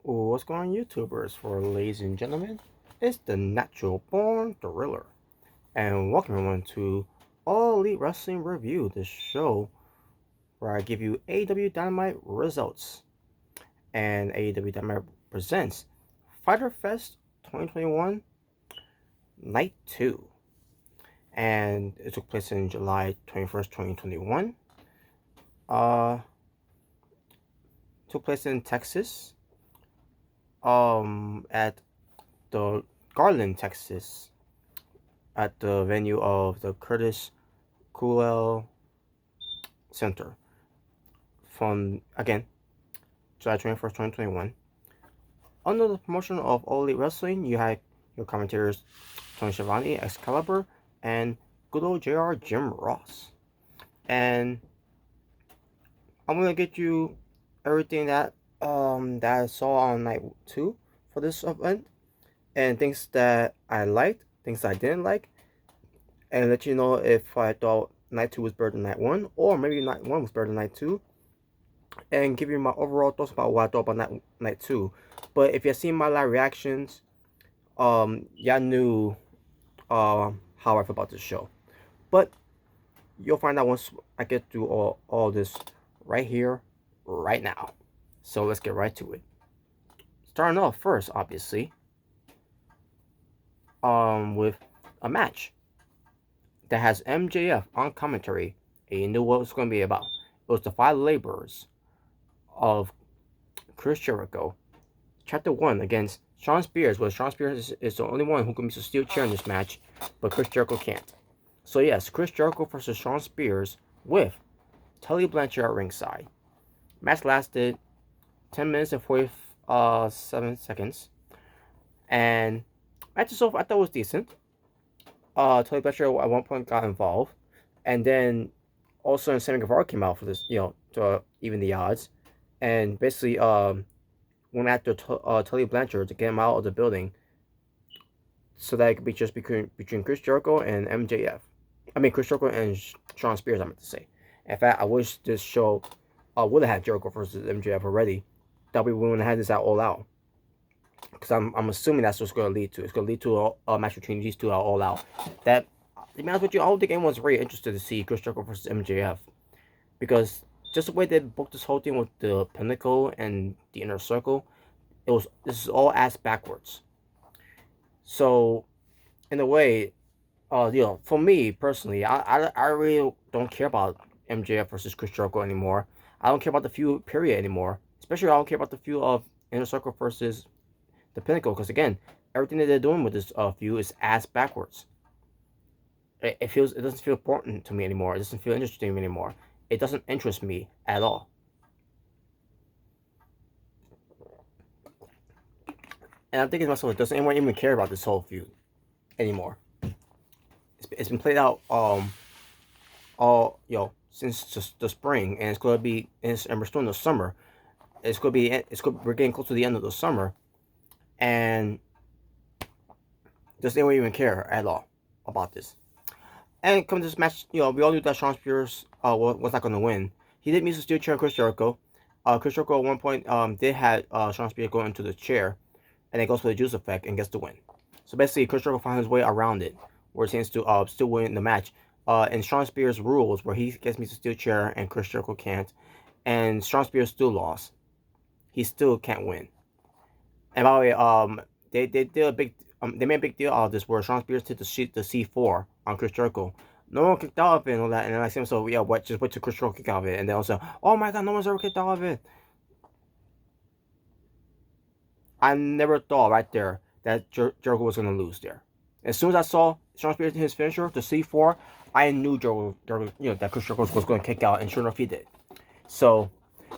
What's going on, YouTubers? For ladies and gentlemen, it's the Natural Born Thriller, and welcome everyone to All Elite Wrestling Review, the show where I give you AEW Dynamite results. And AEW Dynamite presents Fyter Fest 2021 Night 2, and it took place in July 21st, 2021. Took place in Texas, at the Garland, Texas, at the venue of the Curtis Coolell Center. From, again, July 21st, 2021. Under the promotion of All Elite Wrestling, you had your commentators Tony Schiavone, Excalibur, and good old JR Jim Ross. And I'm gonna get you everything that I saw on night 2 for this event, and things that I liked, things I didn't like, and let you know if I thought night 2 was better than night 1, or maybe night 1 was better than night 2, and give you my overall thoughts about what I thought about night 2. But if you've seen my live reactions, y'all knew how I feel about this show. But you'll find out once I get through all this right here, right now. So let's get right to it. Starting off first, obviously, with a match that has MJF on commentary, and you knew what it was going to be about. It was the Five Laborers of Chris Jericho, Chapter 1 against Shawn Spears, where Shawn Spears is the only one who can use a steel chair in this match, but Chris Jericho can't. So yes, Chris Jericho versus Shawn Spears with Tully Blanchard at ringside. Match lasted 10 minutes and 47 seconds. And match itself I thought was decent. Tully Blanchard at one point got involved. And then also Sammy Guevara came out for this, to even the odds. And basically, went after Tully Blanchard to get him out of the building, so that it could be just between Chris Jericho and MJF. I mean, Chris Jericho and Shawn Spears, I meant to say. In fact, I wish this show would have had Jericho versus MJF already. That we wouldn't have had this at All Out. Because I'm assuming that's what's going to lead to. It's going to lead to a match between these two at All Out. That, to be honest with you, I don't think anyone's really interested to see Chris Jericho versus MJF. Because just the way they booked this whole thing with the Pinnacle and the Inner Circle, this is all ass backwards. So, in a way, for me personally, I really don't care about MJF versus Chris Jericho anymore. I don't care about the feud period anymore. Especially, I don't care about the feud of Inner Circle versus the Pinnacle, because again, everything that they're doing with this feud is ass backwards. It doesn't feel important to me anymore. It doesn't feel interesting to me anymore. It doesn't interest me at all. And I'm thinking to myself, does anyone even care about this whole feud anymore? It's been played out since the spring, and it's going to be, and we're still in the summer. We're getting close to the end of the summer, and does anyone even care at all about this? And come to this match, we all knew that Shawn Spears was not going to win. He did miss a steel chair on Chris Jericho. Chris Jericho at one point did have Shawn Spears go into the chair, and it goes for the juice effect and gets the win. So basically, Chris Jericho found his way around it, where he seems to still win the match. And Shawn Spears rules, where he gets me to steel chair and Chris Jericho can't, and Shawn Spears still lost. He still can't win. And by the way, they did a big, they made a big deal out of this, where Shawn Spears did the C4 on Chris Jericho. No one kicked out of it and all that, and I said, so yeah, just wait till Chris Jericho kick out of it, and then also, oh my god, no one's ever kicked out of it. I never thought right there that Jericho was going to lose there. As soon as I saw Shawn Spears in his finisher, the C4, I knew Jericho, that Chris Jericho was going to kick out, and sure enough, he did. So,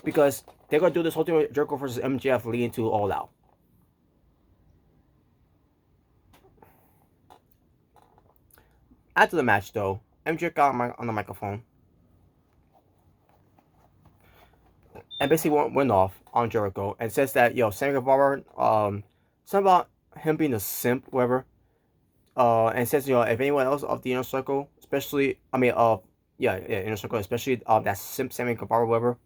because they're going to do this whole thing with Jericho versus MJF leading to All Out. After the match, though, MJF got on the microphone and basically went off on Jericho and says that, Sammy Guevara, something about him being a simp, whatever, and says, if anyone else of the Inner Circle, especially, Inner Circle, especially that simp Sammy Guevara, whatever,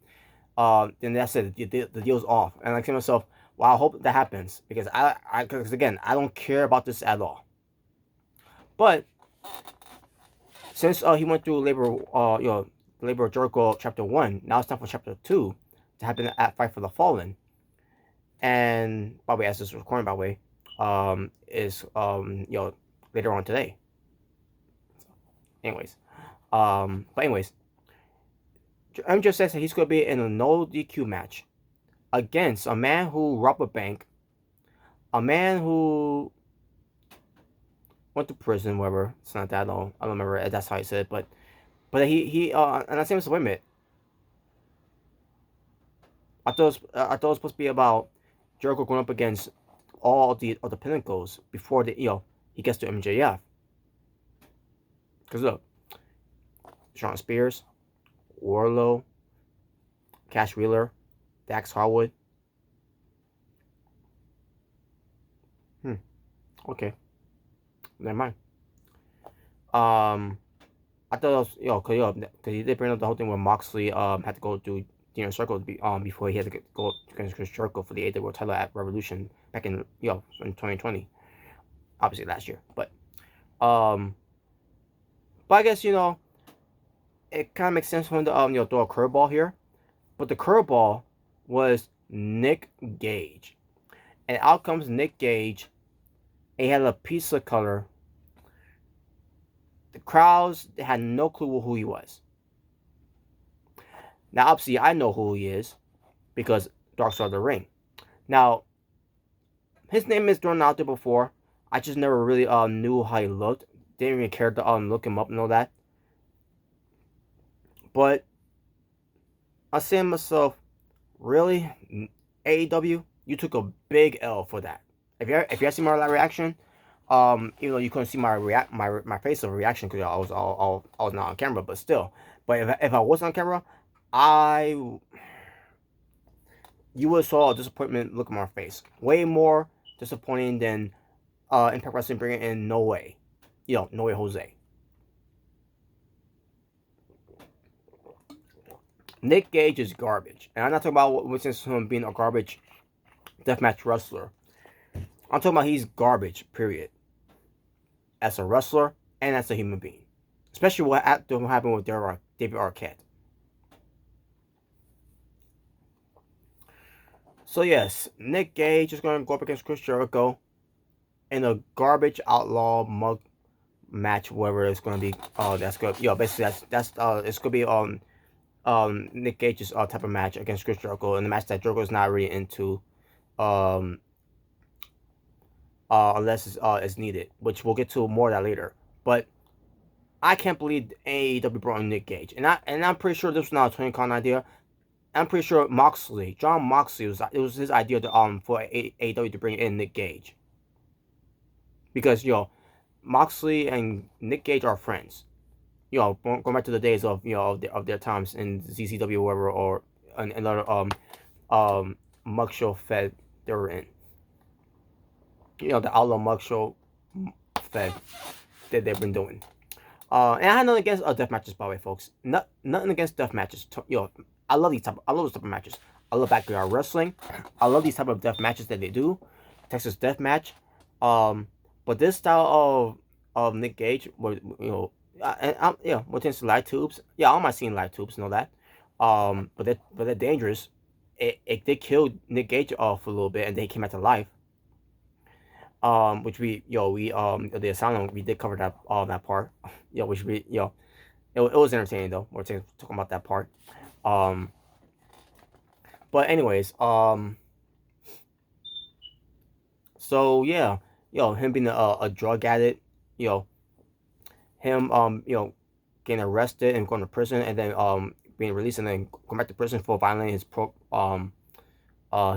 then that's it, the deal's off. And I say to myself, Well, I hope that happens because because again, I don't care about this at all. But since he went through Labor of Jericho Chapter 1, now it's time for Chapter 2 to happen at Fight for the Fallen. And by the way, as this is recording, by the way, is later on today. Anyways, but anyways, MJ says that he's gonna be in a no DQ match against a man who robbed a bank, a man who went to prison, whatever. It's not that long. I don't remember. That's how he said it, but he and I say, wait a minute. I thought it was supposed to be about Jericho going up against all the other pinnacles before he gets to MJF. Because look, Shawn Spears, Wardlow, Cash Wheeler, Dax Harwood. Okay. Never mind. I thought it was, cause he did bring up the whole thing where Moxley had to go through the inner circle before he had to go against Chris Jericho for the AEW title at Revolution back in in 2020, obviously last year. But I guess it kind of makes sense for him to throw a curveball here, but the curveball was Nick Gage, and out comes Nick Gage. He had a piece of color. The crowds had no clue who he was. Now, obviously, I know who he is because Dark Star of the Ring. Now, his name is thrown out there before. I just never really knew how he looked. Didn't even care to look him up and all that. But I say to myself, really, AEW, you took a big L for that. If you see my reaction, even though you couldn't see my face of reaction because I was not on camera, but still. But if I was on camera, you would have saw a disappointment look on my face. Way more disappointing than Impact Wrestling bringing in No Way. No Way Jose. Nick Gage is garbage. And I'm not talking about him being a garbage deathmatch wrestler. I'm talking about he's garbage, period. As a wrestler and as a human being. Especially what happened with David Arquette. So yes, Nick Gage is going to go up against Chris Jericho in a garbage outlaw mug match, whatever it's going to be. That's good. Basically that's it's going to be Nick Gage's type of match against Chris Jericho, in the match that Jericho is not really into, unless it's needed, which we'll get to more of that later. But I can't believe AEW brought in Nick Gage, and I'm pretty sure this was not a Tony Khan idea. I'm pretty sure John Moxley it was his idea for AEW to bring in Nick Gage, because Moxley and Nick Gage are friends. Going back to the days of of their times in ZCW or whatever, or another mug show fed they were in. The outlaw mug show fed that they've been doing. And I had nothing against death matches, by the way, folks. Nothing against death matches. I love those type of matches. I love backyard wrestling. I love these type of death matches that they do. Texas death match. But this style of Nick Gage, where what's into light tubes? Yeah, I don't mind seeing light tubes and all that. But they're dangerous. It did kill Nick Gage off for a little bit, and then he came back to life. Which the Asylum, we did cover that part. Which it was entertaining though. We're talking about that part. But anyways, so yeah, him being a drug addict, him getting arrested and going to prison, and then being released and then going back to prison for violating his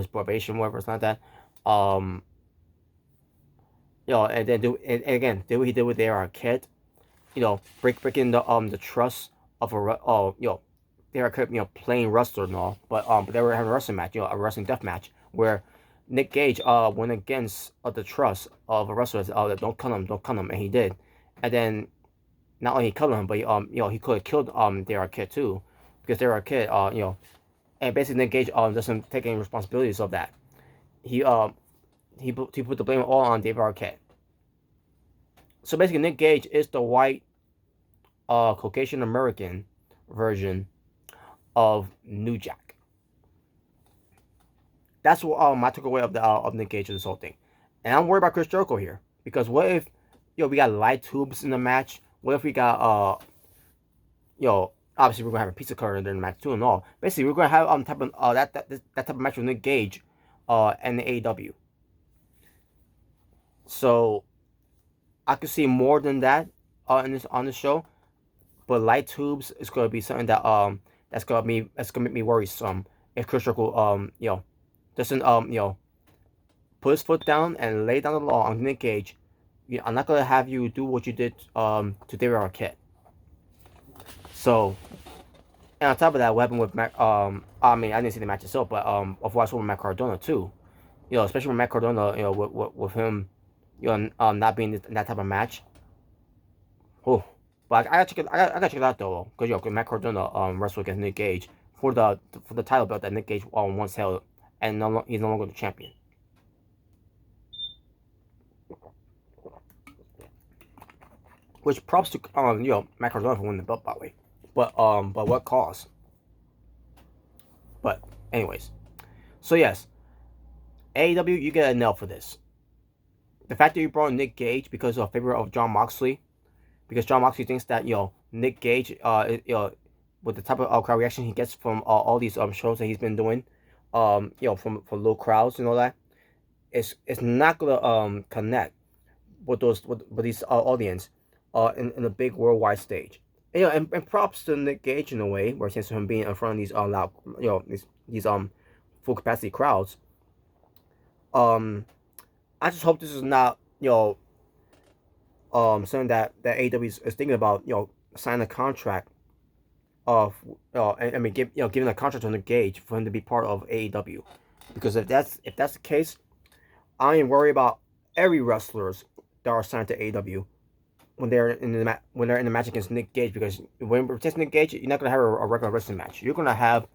probation, whatever, it's not that. And then do what he did with their kid, breaking the trust of their kid, playing wrestler and all, but they were having a wrestling match, a wrestling death match where Nick Gage went against the trust of a wrestler. Don't cut him, and he did. And then not only he cut him, but he could have killed their kid too, because their kid, and basically Nick Gage doesn't take any responsibilities of that. he put the blame all on David Arquette. So basically, Nick Gage is the white, Caucasian American version of New Jack. That's what I took away of Nick Gage of this whole thing. And I'm worried about Chris Jericho here, because what if we got light tubes in the match? What if we got obviously we're gonna have a pizza cutter in the match too and all. Basically, we're gonna have type of that type of match with Nick Gage, and the AEW. So I could see more than that on this show, but light tubes is gonna be something that that's gonna make me worrisome if Chris Jericho doesn't put his foot down and lay down the law on Nick Gage. I'm not gonna have you do what you did to David Arquette. So, and on top of that, what happened with Matt? I mean, I didn't see the match itself, but of what I saw with Matt Cardona too. Especially with Matt Cardona, with him, not being in that type of match. Oh, but I gotta check it out though, because Matt Cardona wrestled against Nick Gage for the title belt that Nick Gage once held, and he's no longer the champion. Which props to Matt Cardona for winning the belt, by the way. But what cause? But anyways, so yes, AEW, you get a nail for this. The fact that you brought Nick Gage because of favor of Jon Moxley, because Jon Moxley thinks that Nick Gage with the type of crowd reaction he gets from all these shows that he's been doing, from low crowds and all that, it's not gonna connect with these audience in a big worldwide stage. And props to Nick Gage in a way, where since him being in front of these loud, these full capacity crowds. I just hope this is not something that AEW is thinking about, signing a contract of giving a contract to Nick Gage for him to be part of AEW, because if that's the case, I ain't worried about every wrestlers that are signed to AEW when they're in the match against Nick Gage, because when we're testing Nick Gage, you're not gonna have a regular wrestling match. You're gonna have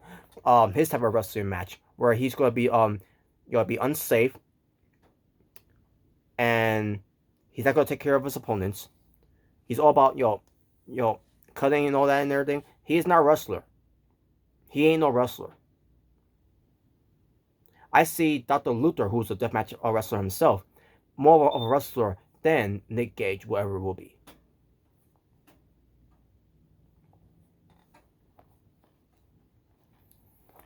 his type of wrestling match where he's gonna be be unsafe, and he's not gonna take care of his opponents. He's all about cutting and all that and everything. He is not a wrestler. He ain't no wrestler. I see Dr. Luther, who's a deathmatch wrestler himself, more of a wrestler than Nick Gage whoever will be.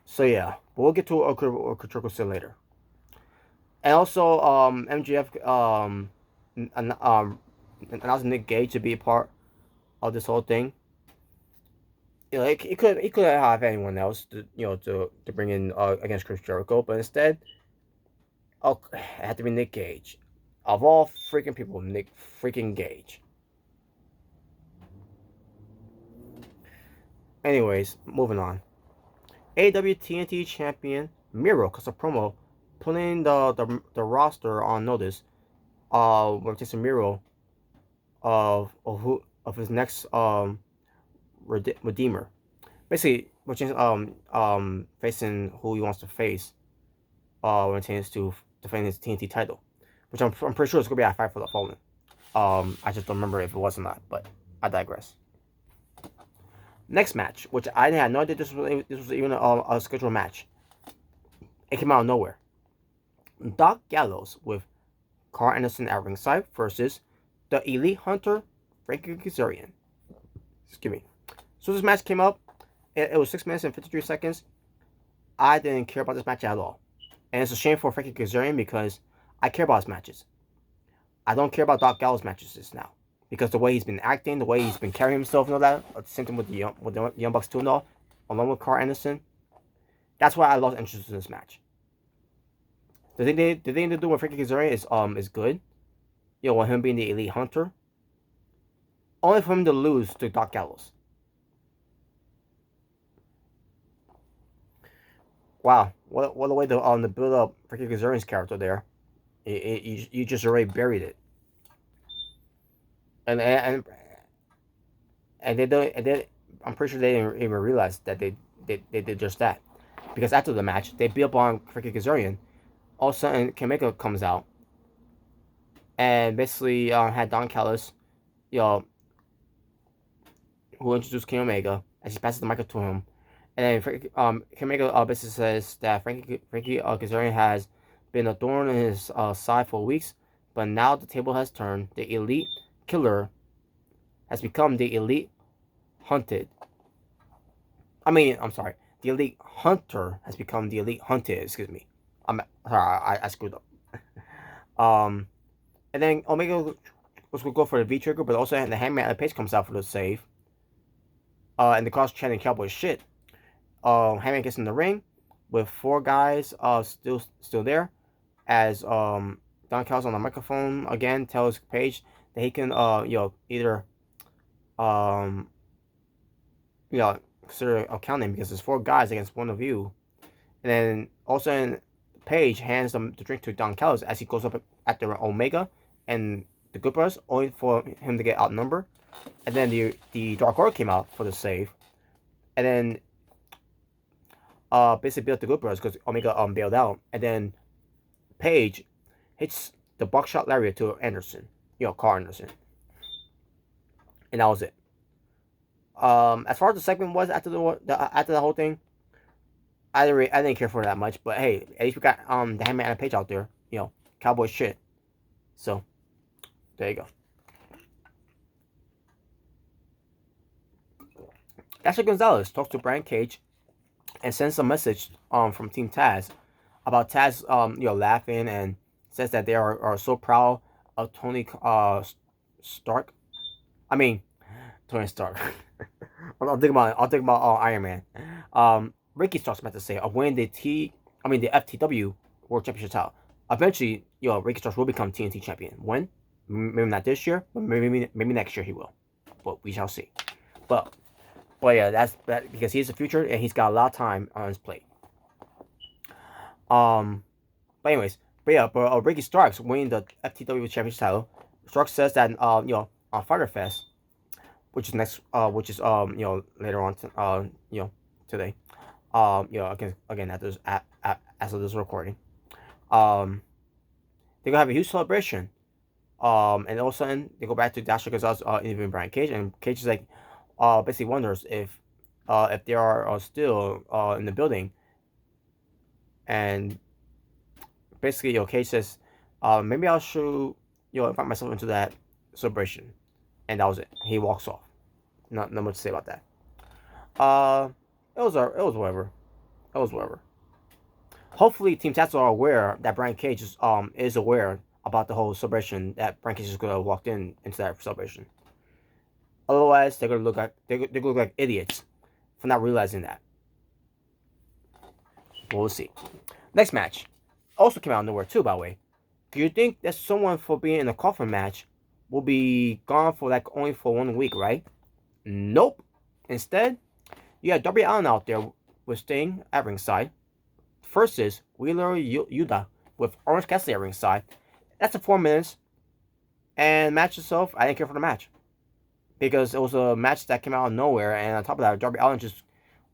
So yeah, but we'll get to Okotroko later. And also, MJF announced Nick Gage to be a part of this whole thing. It could have anyone else to bring in against Chris Jericho, but instead, it had to be Nick Gage. Of all freaking people, Nick freaking Gage. Anyways, moving on. AEW TNT champion Miro cuts a promo, putting the roster on notice. We're tasting Miro of his next redeemer. Basically, which is facing who he wants to face when it comes to defending his TNT title, which I'm pretty sure it's gonna be a Fight for the Fallen. I just don't remember if it was or not, but I digress. Next match, which I had no idea this was even a scheduled match. It came out of nowhere. Doc Gallows with Carl Anderson at ringside versus the Elite Hunter, Frankie Kazarian. Excuse me. So this match came up. It was 6 minutes and 53 seconds. I didn't care about this match at all. And it's a shame for Frankie Kazarian, because I care about his matches. I don't care about Doc Gallows' matches just now, because the way he's been acting, the way he's been carrying himself and all that, same thing with the Young Bucks too and all, along with Carl Anderson. That's why I lost interest in this match. The thing they do with Frankie Kazarian is good. With him being the Elite Hunter. Only for him to lose to Doc Gallows. Wow, what a way to build up Frankie Kazarian's character there. You just already buried it. And they don't. And then I'm pretty sure they didn't even realize that they did just that, because after the match they built up on Frankie Kazarian, all of a sudden Kameka comes out and basically had Don Callis, you know, who introduced King Omega as he passes the mic to him. And then King Omega basically says that Frankie Kazarian has been a thorn in his side for weeks, but now the table has turned. The elite killer has become the elite hunted. I'm sorry. The elite hunter has become the elite hunted. Excuse me. I'm sorry. I screwed up. And then Omega was going to go for the V trigger, but also the Hangman at the Page comes out for the save. And the crowd's chanting Cowboy shit. Hangman gets in the ring with 4 guys still there, as Don Callis on the microphone again tells Page that he can either consider accounting because there's 4 guys against one of you. And then also Page hands the drink to Don Callis as he goes up after Omega and the Good Brothers, only for him to get outnumbered. And then the Dark Order came out for the save. And then basically built the Good Brothers because Omega bailed out. And then Page hits the buckshot lariat to Anderson, Carl Anderson. And that was it. As far as the segment was after the whole thing, I didn't care for it that much. But hey, at least we got the Hangman and Page out there, Cowboy shit. So there you go. Ashley Gonzalez talks to Brian Cage and sends a message from Team Taz about Taz laughing, and says that they are so proud of Tony Stark. I mean Tony Stark. I'll think about Iron Man. Ricky Stark's about to say of winning the FTW World Championship title. Eventually, Ricky Starks will become TNT champion. When? Maybe not this year, but maybe next year he will. But we shall see. But yeah, that's because he's the future and he's got a lot of time on his plate. But Ricky Starks winning the FTW Championship title. Starks says that on Fyter Fest, which is later on today. Again after this recording, they're gonna have a huge celebration. And all of a sudden they go back to Dasher Gonzalez interviewing Brian Cage, and Cage is like basically wonders if they are still in the building. And basically, Cage says, maybe I should, invite myself into that celebration. And that was it. He walks off. Not much to say about that. It was whatever. It was whatever. Hopefully, Team Taz are aware that Brian Cage is aware about the whole celebration, that Brian Cage is gonna walk into that celebration. Otherwise, they're gonna look like idiots for not realizing that. We'll see. Next match also came out of nowhere too, by the way. Do you think that someone for being in a coffin match will be gone for only for 1 week, right? Nope. Instead, you have Darby Allin out there with Sting at ringside versus Wheeler Yuta with Orange Cassidy at ringside. That's 4 minutes. And match itself, I didn't care for the match because it was a match that came out of nowhere. And on top of that, Darby Allin just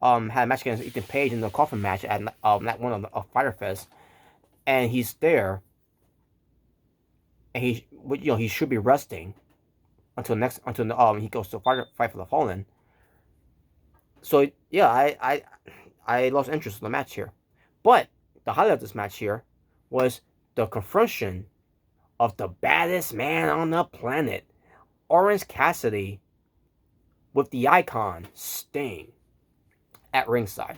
had a match against Ethan Page in the coffin match at night 1 of Fyter Fest, and he's there, and he should be resting until he goes to fight for the Fallen. So yeah, I lost interest in the match here, but the highlight of this match here was the confrontation of the baddest man on the planet, Orange Cassidy, with the icon Sting at ringside.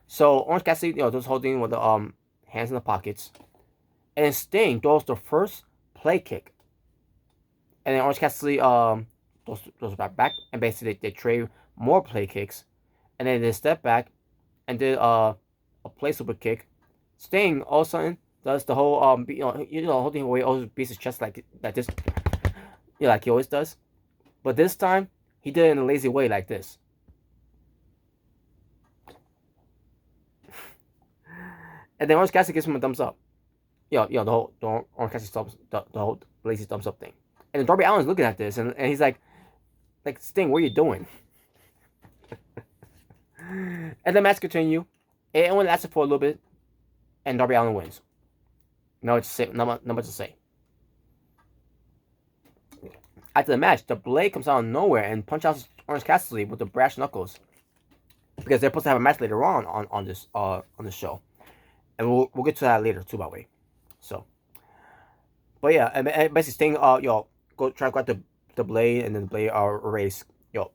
So Orange Cassidy, just holding with the hands in the pockets, and then Sting throws the first play kick, and then Orange Cassidy throws back, and basically they trade more play kicks, and then they step back and did a play super kick. Sting all of a sudden does the whole holding away, always beats his chest like this, like he always does, but this time he did it in a lazy way like this. And then Orange Cassidy gives him a thumbs up. The whole Orange Cassidy thumbs, the whole lazy thumbs up thing. And then Darby Allin's looking at this, and he's like Sting, what are you doing? And the match continue. It only lasted for a little bit, and Darby Allin wins. No, it's say, not much to say. After the match, the Blade comes out of nowhere and punches out Orange Cassidy with the brass knuckles because they're supposed to have a match later on this show, and we'll get to that later too, by the way. So, but yeah, and basically Sting go try to grab the Blade, and then the Blade erase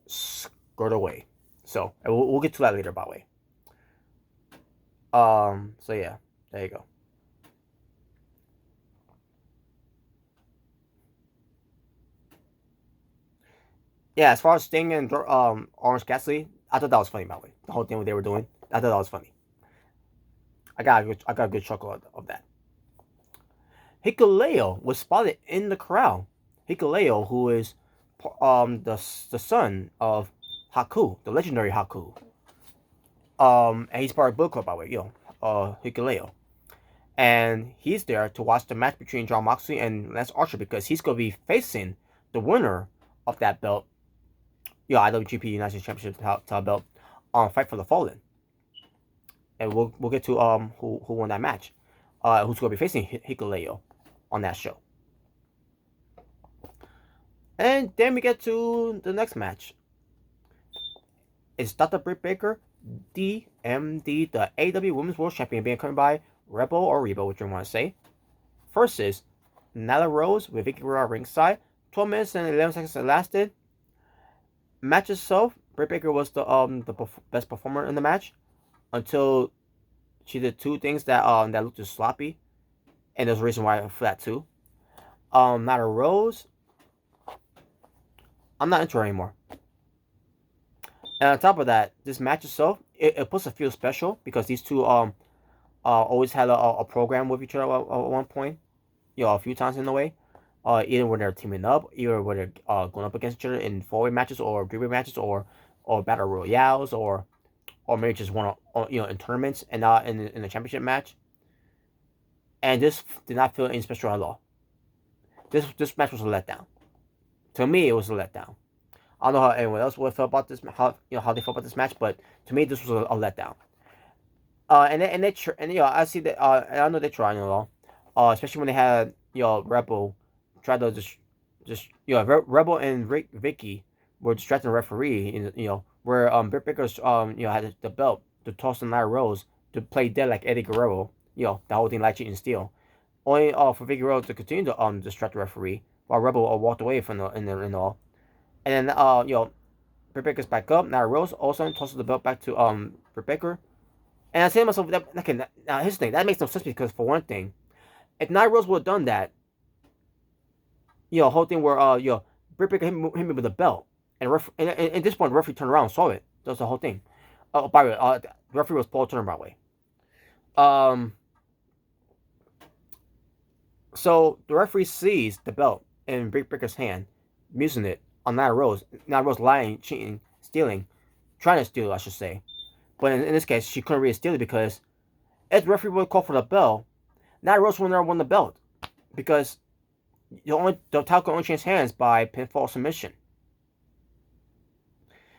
skirt away. So we'll get to that later, by the way. So yeah, there you go. Yeah, as far as Sting and Orange Cassidy, I thought that was funny, by the way. The whole thing what they were doing, I thought that was funny. I got a good chuckle of that. Hikuleo was spotted in the crowd. Hikuleo, who is the son of Haku, the legendary Haku. And he's part of Book Club, by the way, Hikuleo. And he's there to watch the match between Jon Moxley and Lance Archer because he's going to be facing the winner of that belt, IWGP United States Championship title belt, on Fight for the Fallen. And we'll get to who won that match, who's going to be facing Hikuleo on that show. And then we get to the next match. It's Dr. Britt Baker, DMD, the AEW Women's World Champion, being covered by Rebel or Rebo, which you want to say, versus Nyla Rose with Vicky Guerrero ringside. 12 minutes and 11 seconds it lasted. Match itself, Britt Baker was the best performer in the match until she did two things that looked just sloppy, and there's a reason why for that too. Nyla Rose, I'm not into her anymore. And on top of that, this match itself, it puts a feel special because these two always had a program with each other at one point, a few times in a way. Either when they're teaming up, either when they're going up against each other in 4-way matches or 3-way matches or battle royales or maybe just one in tournaments and not in the championship match. And this did not feel any special at all. This match was a letdown. To me, it was a letdown. I don't know how anyone else would feel about this, how they felt about this match, but to me, this was a letdown. I see that. I know they tried, especially when they had Rebel try to just Rebel and Vicky were distracting the referee, where Britt Baker's had the belt to toss the Nyla Rose to play dead like Eddie Guerrero, the whole thing like cheat and steal, only for Vicky Guerrero to continue to distract the referee while Rebel walked away from the all. And then Britt Baker's back up. Nyla Rose also tosses the belt back to Britt Baker. And I say to myself, now here's the thing, that makes no sense because for one thing, if Nyla Rose would have done that, whole thing where Britt Baker hit me with the belt, and at this point the referee turned around and saw it. That's the whole thing. By the way, the referee was Paul Turner, by the way. So the referee sees the belt in Britt Baker's hand, using it on Nyla Rose. Nyla Rose lying, cheating, stealing, trying to steal, I should say. But in this case, she couldn't really steal it because if the referee would call for the bell, Nyla Rose would never won the belt because the title could only change hands by pinfall submission.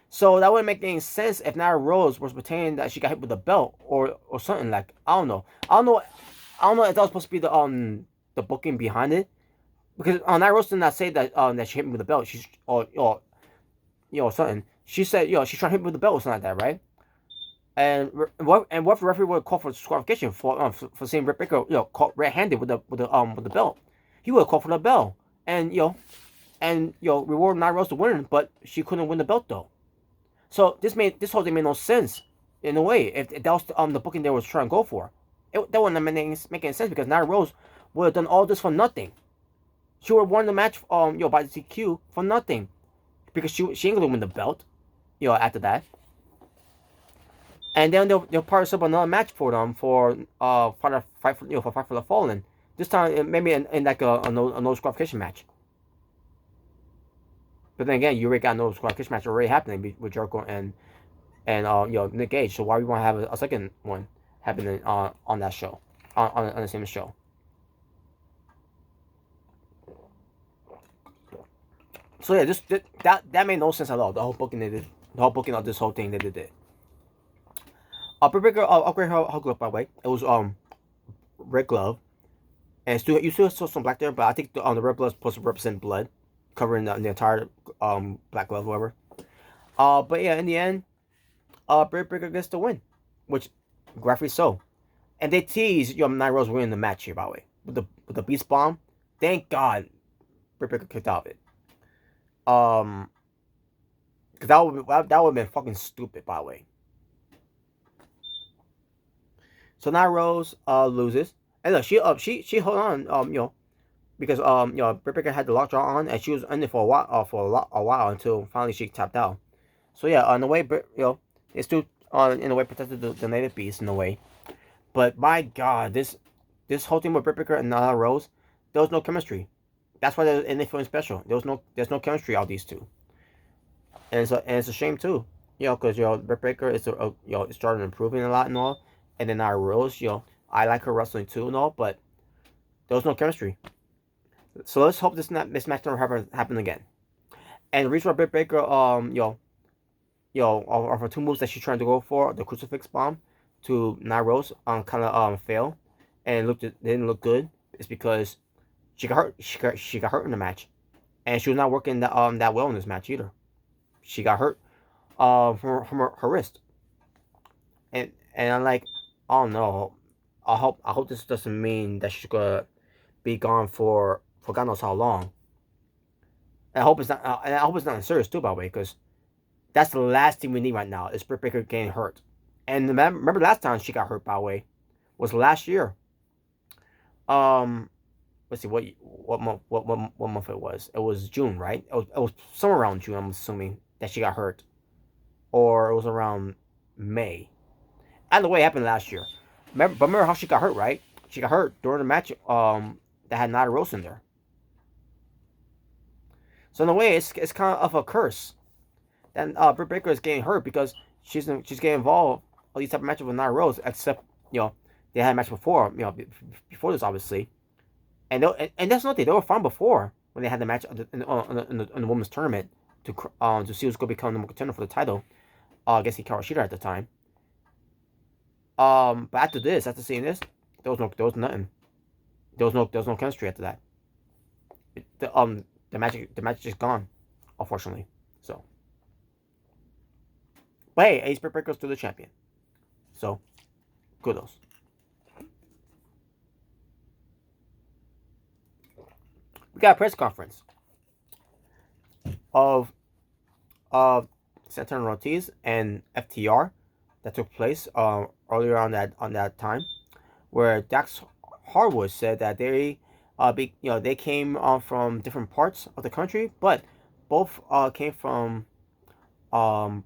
So that wouldn't make any sense if Nyla Rose was pretending that she got hit with the belt or something like. I don't know if that was supposed to be the booking behind it, because Nyla Rose did not say that that she hit me with the belt. She's something. She said she's trying to hit me with the belt or something like that, right? And what if the referee would call for disqualification for seeing Britt Baker caught red-handed with the belt? He would have called for the bell and reward Nyla Rose to win, but she couldn't win the belt though. So this whole thing made no sense in a way. If that was the booking they was trying to go for, that wouldn't make any sense because Nyla Rose would have done all this for nothing. She would have won the match by the DQ for nothing because she ain't gonna win the belt after that. And then they'll partner up another match for them for Fight for the Fallen. This time maybe in like a no disqualification match. But then again, you already got a no disqualification match already happening with Jericho and Nick Gage. So why we want to have a second one happening on that show, on the same show? So yeah, that made no sense at all. The whole booking they did, the whole booking of this whole thing they did. Britt Baker upgrade her glove, by the way. It was red glove. And still, you still saw some black there, but I think the red blood is supposed to represent blood, covering the entire black glove, whatever. But yeah, in the end, Britt Baker gets the win, which graphically so. And they tease Nia Rose winning the match here, by the way, with the Beast Bomb. Thank God, Britt Baker kicked out of it. Because that would have been fucking stupid, by the way. So Nia Rose loses, and look, she held on, because Britt Baker had the lockjaw on, and she was in it for a while until finally she tapped out. So yeah, in a way, they still in a way protected the native beast in a way. But my God, this whole thing with Britt Baker and Nia Rose, there was no chemistry. That's why they're in the film special. There's no chemistry out of these two, and it's a shame too. Because Britt Baker is started improving a lot and all, and then Nia Rose, I like her wrestling too and all, but there was no chemistry. So let's hope this match never happen again. And the reason why Britt Baker, of her two moves that she's trying to go for, the crucifix bomb to Nia Rose, kind of fail, and it didn't look good. It's because she got hurt. She got hurt in the match, and she was not working that well in this match either. She got hurt, from her wrist, and I'm like, oh no, I hope this doesn't mean that she's gonna be gone for God knows how long. And I hope it's not serious too, by the way, because that's the last thing we need right now is Britt Baker getting hurt. And remember last time she got hurt, by the way, was last year. Let's see what month it was. It was June, right? It was somewhere around June, I'm assuming, that she got hurt, or it was around May. Either way, it happened last year. Remember how she got hurt, right? She got hurt during the match that had Nia Rose in there. So in a way, it's kind of a curse that Britt Baker is getting hurt because she's getting involved all these type of matches with Nia Rose, except they had a match before before this, obviously, and that's nothing. They were fine before when they had the match in the women's tournament to see who's going to become the number contender for the title. Against Hikaru Shida at the time. But after seeing this, there was nothing. There was no chemistry after that. The match is just gone, unfortunately. So, but hey, Ace Britt Baker's still the champion. So, kudos. We got a press conference of Santana Ortiz and FTR that took place earlier on that time, where Dax Harwood said that they they came from different parts of the country, but both came from Proverdi,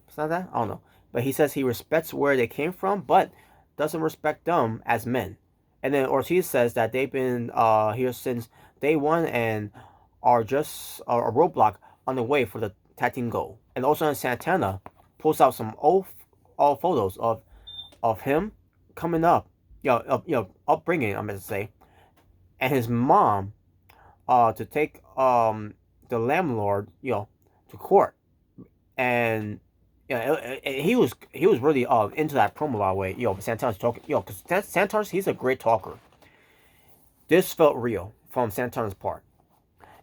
something like that. I don't know, but he says he respects where they came from, but doesn't respect them as men. And then Ortiz says that they've been here since day one and are just a roadblock on the way for the tag team goal. And also Santana pulls out some old photos of him coming up, upbringing, I'm going to say, and his mom to take the landlord to court. And he was really into that promo, by the way. Santana's talking, because Santana's, he's a great talker. This felt real from Santana's part.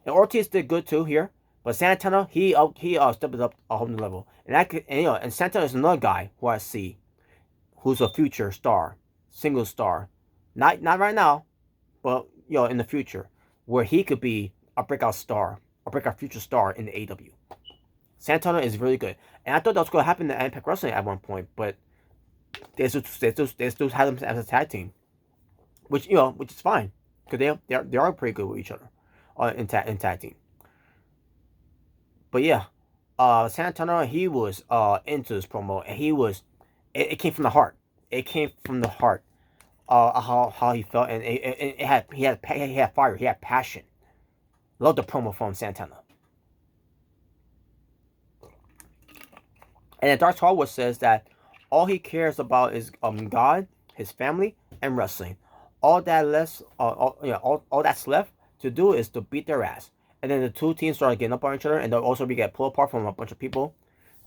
And Ortiz did good too here, but Santana he stepped it up a whole new level. And Santana is another guy who I see, who's a future star, single star, not right now, but in the future, where he could be a breakout star, a breakout future star in the AEW. Santana is really good, and I thought that was going to happen to Impact Wrestling at one point, but they still had them as a tag team, which is fine because they are pretty good with each other in tag team. But yeah, Santana, he was into this promo, and it came from the heart. It came from the heart. How he felt, and he had fire, he had passion. Love the promo from Santana. And then Dark Harwood says that all he cares about is God, his family, and wrestling. All that's left to do is to beat their ass. And then the two teams started getting up on each other, and they'll also be get pulled apart from a bunch of people.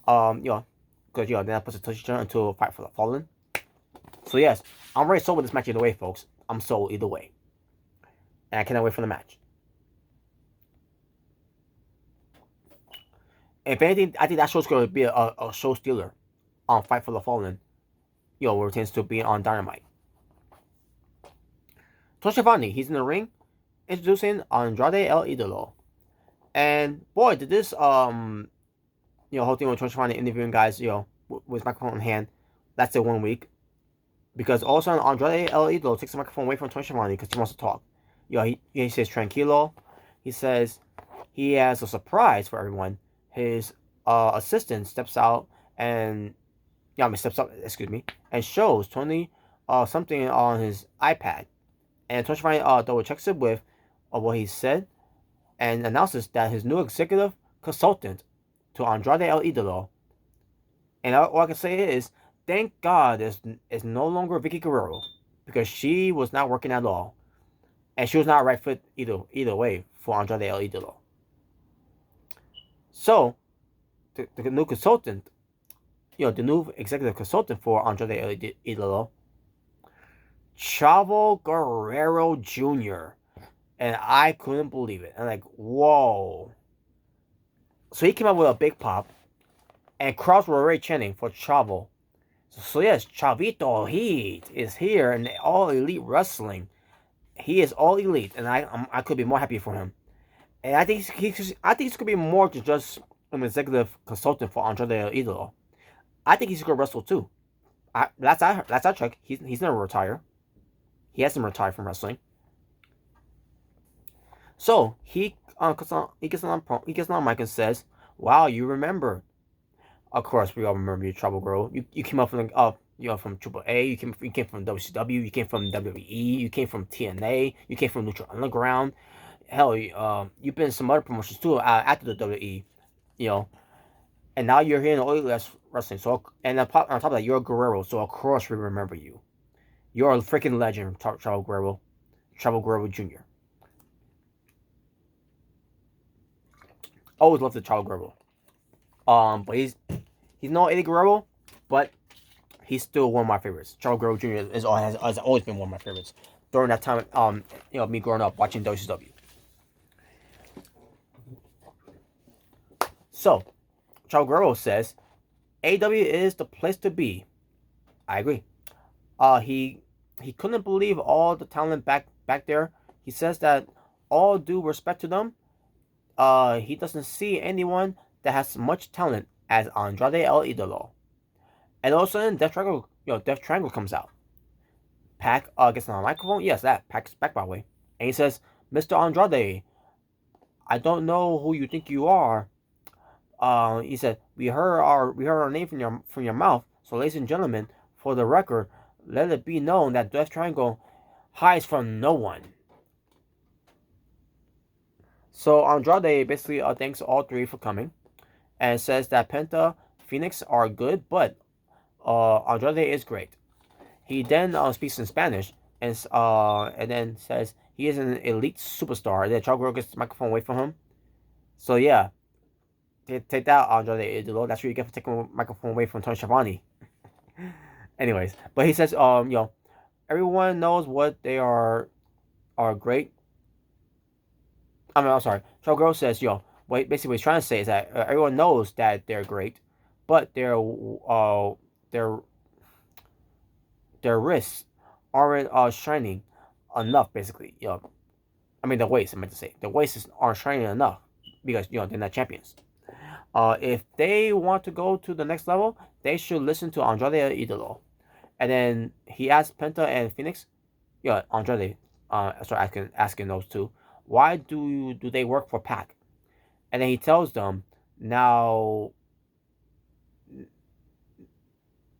Because they're not supposed to touch each other until Fight for the Fallen. So yes, I'm already sold with this match either way, folks. I'm sold either way. And I cannot wait for the match. If anything, I think that show's going to be a show stealer on Fight for the Fallen. Where it tends to be on Dynamite. Tony Schiavone, he's in the ring, introducing Andrade El Idolo. And boy, did this whole thing with Tony Schiavone interviewing guys, with his microphone in hand, that's it 1 week. Because all of a sudden, Andrade El Idolo takes the microphone away from Tony Schiavone because he wants to talk. He says tranquilo. He says he has a surprise for everyone. His assistant steps out and steps up, and shows Tony something on his iPad. And Tony Schiavone double checks it with what he said and announces that his new executive consultant to Andrade El Idolo. And all I can say is, thank God it's no longer Vicky Guerrero, because she was not working at all. And she was not a right fit either way for Andrade El Idolo. So, the new consultant, the new executive consultant for Andrade El Idolo, Chavo Guerrero Jr. And I couldn't believe it. I'm like, whoa. So he came up with a big pop, and crowds were already chanting for Chavo. So yes, Chavito Heat is here in All Elite Wrestling. He is All Elite, and I could be more happy for him. And I think he's gonna be more than just an executive consultant for Andrade El Idolo. I think he's gonna wrestle too. Last I checked, he's never retired. He hasn't retired from wrestling. So he gets on mic and says, "Wow, you remember? Of course, we all remember you, Trouble Girl. You came up from from AAA. You came from WCW. You came from WWE. You came from TNA. You came from Neutral Underground. Hell, you've been in some other promotions too after the WWE. And now you're here in All Elite Wrestling. So and on top of that, you're a Guerrero. So of course we remember you. You're a freaking legend, Chavo Guerrero Jr. Always loved the Chavo Guerrero. But he's no Eddie Guerrero, but he's still one of my favorites. Chavo Guerrero Jr. has always been one of my favorites during that time. Me growing up watching WCW. So, Chavo Guerrero says, AEW is the place to be. I agree. He couldn't believe all the talent back there. He says that all due respect to them, he doesn't see anyone that has much talent as Andrade El Idolo. And all of a sudden, Death Triangle comes out. Pac gets on the microphone. Yes, Pac's back, by the way. And he says, Mr. Andrade, I don't know who you think you are. He said, we heard our name from your mouth. So, ladies and gentlemen, for the record, let it be known that Death Triangle hides from no one. So Andrade basically thanks all three for coming, and says that Penta, Phoenix are good, but Andrade is great. He then speaks in Spanish and then says he is an elite superstar. And then Chavo Guerrero gets the microphone away from him. So yeah, take that, Andrade Idolo. That's what you get for taking the microphone away from Tony Schiavone. Anyways, but he says everyone knows what they are great. I'm sorry. Chavo Guerrero says basically what he's trying to say is that everyone knows that they're great, but their wrists aren't shining enough. Basically, the waist. I meant to say the waists aren't shining enough because they're not champions. If they want to go to the next level, they should listen to Andrade Idolo. And then he asked Penta and Phoenix, Andrade, start asking those two, why do they work for Pac? And then he tells them now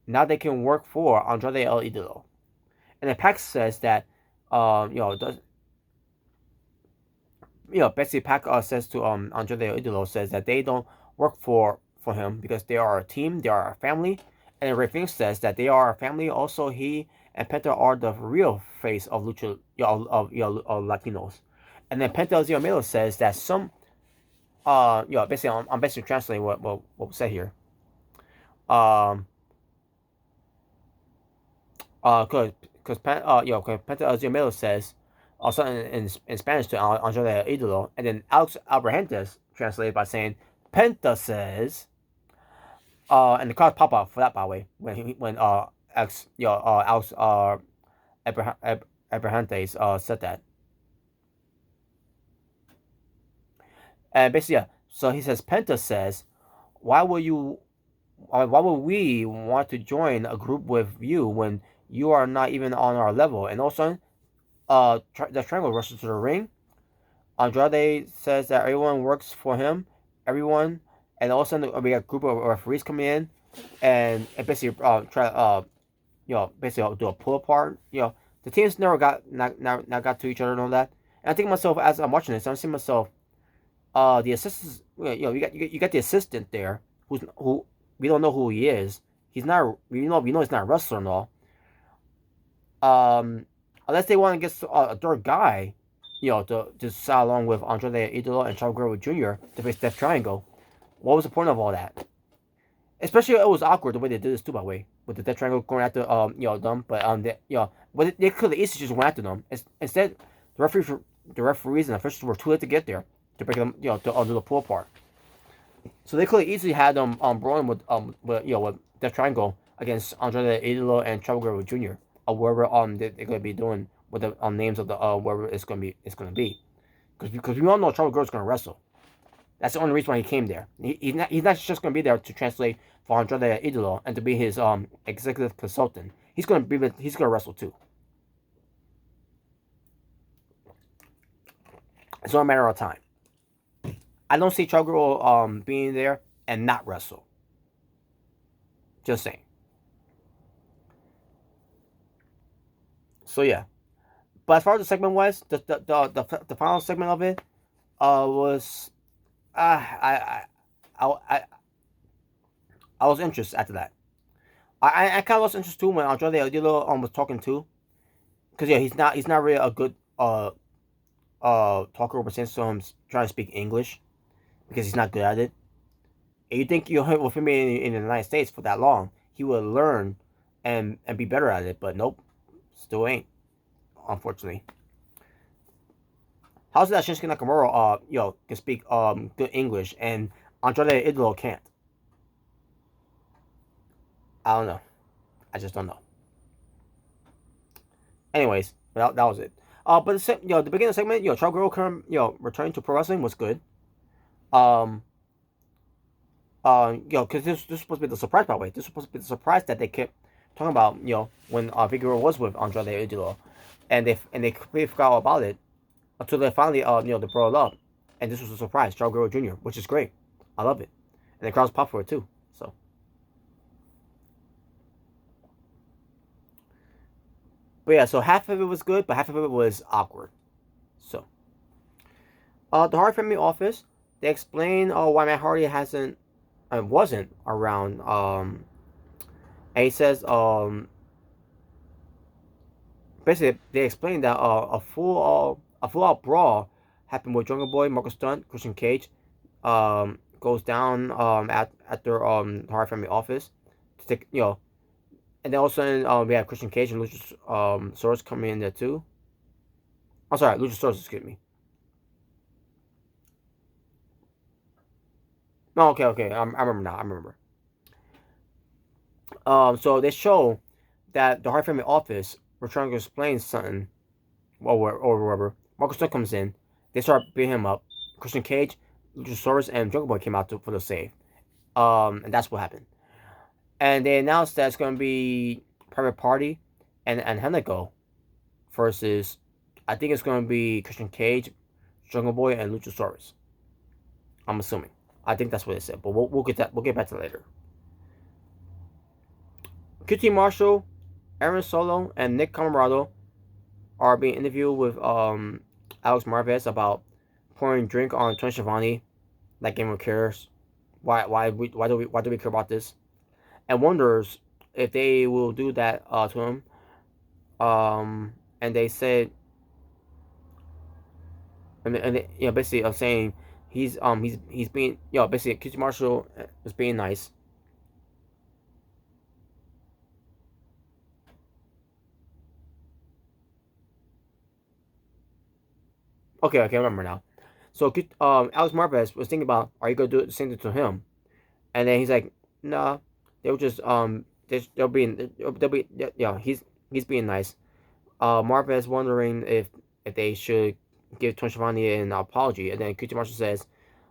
they can work for Andrade El Idolo. And then Pac says that basically Pac says to Andrade El Idolo says that they don't work for him because they are a team, they are a family. And Ray Phoenix says that they are a family. Also, he and Penta are the real face of lucha of Latinos. And then Penta Melo says that some basically I'm basically translating what was said here. Because because Penta Azumelo says something in Spanish to Andrade Idolo, and then Alex Abrahantes translated by saying Penta says, and the cards pop up for that, by the way, when Alex Abrahantes said that. And basically, yeah. So he says, Penta says, why will we want to join a group with you when you are not even on our level? And all of a sudden, the Triangle rushes to the ring. Andrade says that everyone works for him, everyone, and all of a sudden we got a group of referees coming in, and basically basically do a pull apart. The teams never got to each other and all that. And I think myself, as I'm watching this, I'm seeing myself, the assistants, you got the assistant there who we don't know who he is. He's not, we know he's not a wrestler and all. Unless they want to get a third guy, to side along with Andrade Idolo and Chavo Guerrero Jr. to face Death Triangle. What was the point of all that? Especially, it was awkward the way they did this too, by the way, with the Death Triangle going after them. But they could have easily just went after them. Instead, the referees and officials were too late to get there to break them, to do the pull apart. So they could have easily had them brawling with Death Triangle against Andrade Idolo and Chavo Guerrero Jr. or wherever they're gonna be doing with the names of the wherever it's gonna be, because we all know Chavo Guerrero's gonna wrestle. That's the only reason why he came there. He's not just gonna be there to translate for Andrade Idolo and to be his executive consultant. He's gonna wrestle too. It's only a matter of time. I don't see Chavo Guerrero being there and not wrestle. Just saying. So yeah, but as far as the segment was, the final segment of it was I was interested after that. I kind of lost interest too when Andrade Idolo was talking too, because he's not really a good talker over since him trying to speak English, because he's not good at it. And you think with him being in the United States for that long, he would learn and be better at it, but nope, still ain't, unfortunately. How's it that Shinsuke Nakamura can speak good English and Andrade Idolo can't? I don't know. I just don't know. Anyways, that was it. But the beginning of the segment, Chavo Guerrero returning to pro wrestling was good. Because this was supposed to be the surprise, by the way. This was supposed to be the surprise that they kept talking about, when Figueroa was with Andrade Idolo, and they completely forgot about it until they finally, they brought it up, and this was a surprise, Chavo Guerrero Jr., which is great. I love it, and the crowd's popped for it too. So, but yeah, so half of it was good, but half of it was awkward. So, the Hardy Family office, they explain why Matt Hardy wasn't around. And he says, basically they explained that a full out brawl happened with Jungle Boy, Marcus Stunt, Christian Cage, goes down at their Hardy Family office to take, and then all of a sudden we have Christian Cage and Luchasaurus coming in there too. I'm sorry, Luchasaurus, excuse me. No, okay, I remember now. I remember. So they show that the Hardy Family office were trying to explain something, or whatever. Marcus Stunt comes in. They start beating him up. Christian Cage, Luchasaurus, and Jungle Boy came out for the save. And that's what happened. And they announced that it's going to be Private Party and Hanago versus, I think it's going to be Christian Cage, Jungle Boy, and Luchasaurus. I'm assuming. I think that's what they said, but we'll get back to that later. QT Marshall, Aaron Solo, and Nick Comoroto are being interviewed with Alex Marvez about pouring drink on Tony Schiavone. Like anyone cares? Why do we care about this? And wonders if they will do that to him. And they said, and basically I'm saying he's being, basically QT Marshall is being nice. Okay, I remember now. So Alex Marvez was thinking about, are you gonna do the same thing to him? And then he's like, nah, they'll just they'll be yeah, he's being nice. Marvez wondering if they should give Tony Schiavone an apology, and then QT Marshall says,